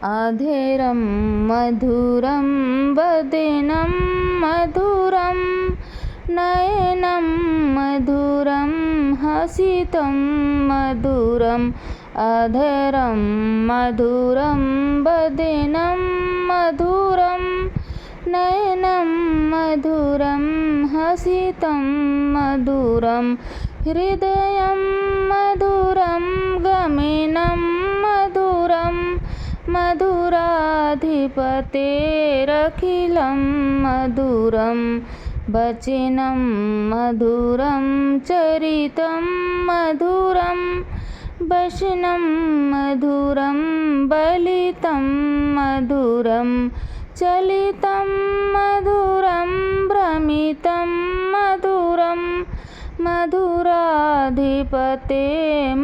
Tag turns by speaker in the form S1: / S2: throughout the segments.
S1: अधेरं मधुरं वदनं मधुरं नयनं मधुरं हसितं मधुरम् अधरं मधुरं वदनं मधुरं नयनं मधुरं हसितं मधुरं हृदयं मधुरं गमनं मधुरं मधुराधिपतेरखिलं मधुरं वचनं मधुरं चरितं मधुरं वचनं मधुरं बलितं मधुरं चलितं मधुरं भ्रमितं मधुरं मधुराधिपते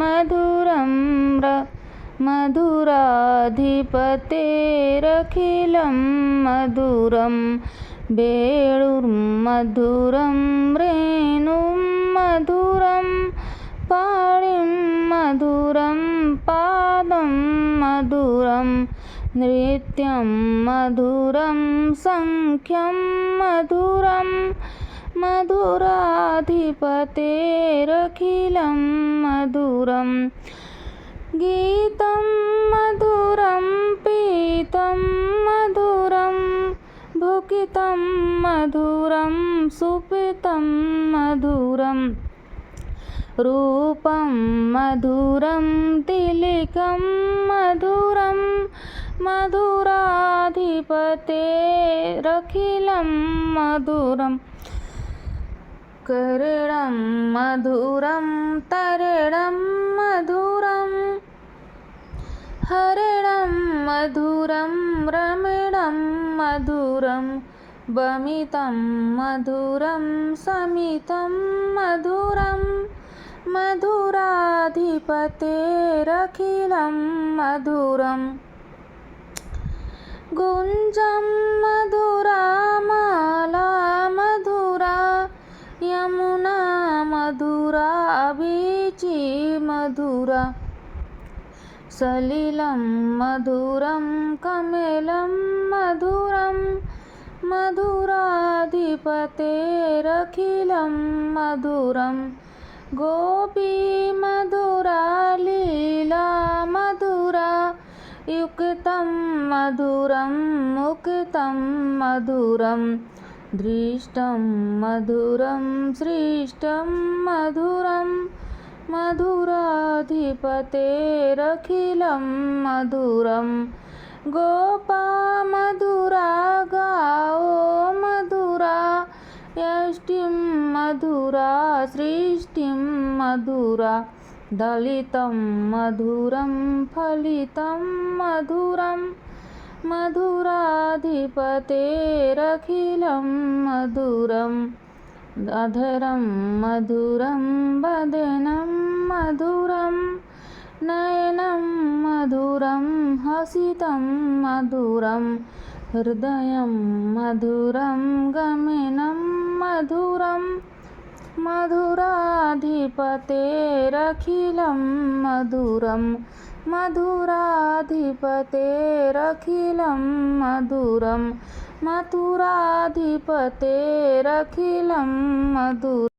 S1: मधुरं मधुराधिपतेरखिलं मधुरं वेणुर्मधुरं रेणुं मधुरं पाणिं मधुरं पादं मधुरं नृत्यं मधुरं सख्यं मधुरं मधुराधिपतेरखिलं मधुरं गीतं मधुरं पीतं मधुरं भुकितं मधुरं सुपितं मधुरं रूपं मधुरं तिलकं मधुरं मधुराधिपतेरखिलं मधुरं करणं मधुरं तरणं मधुरं हरणं मधुरं रमणं मधुरं वमितं मधुरं समितं मधुरं मधुराधिपतेरखिलं मधुरं गुञ्जं मधुरा माला मधुरा यमुना मधुरा वीची मधुरा सलिलं मधुरं कमलं मधुरं मधुराधिपतेरखिलं मधुरं गोपी मधुरा लीला मधुरा युक्तं मधुरं मुक्तं मधुरं दृष्टं मधुरं सृष्टं मधुरं मधुराधिपतेरखिलं मधुरं गोपा मधुरा गाओ मधुरा यष्टिं मधुरा सृष्टिं मधुरा दलितं मधुरं फलितं मधुरं मधुराधिपतेरखिलं मधुरं अधरं मधुरं वदनं मधुरं नयनं मधुरं हसितं मधुरं हृदयं मधुरं गमनं मधुरं मधुराधिपतेरखिलं मधुरं मधुराधिपतेरखिलं मधुरं मथुराधिपतेरखिलं मधुरम्।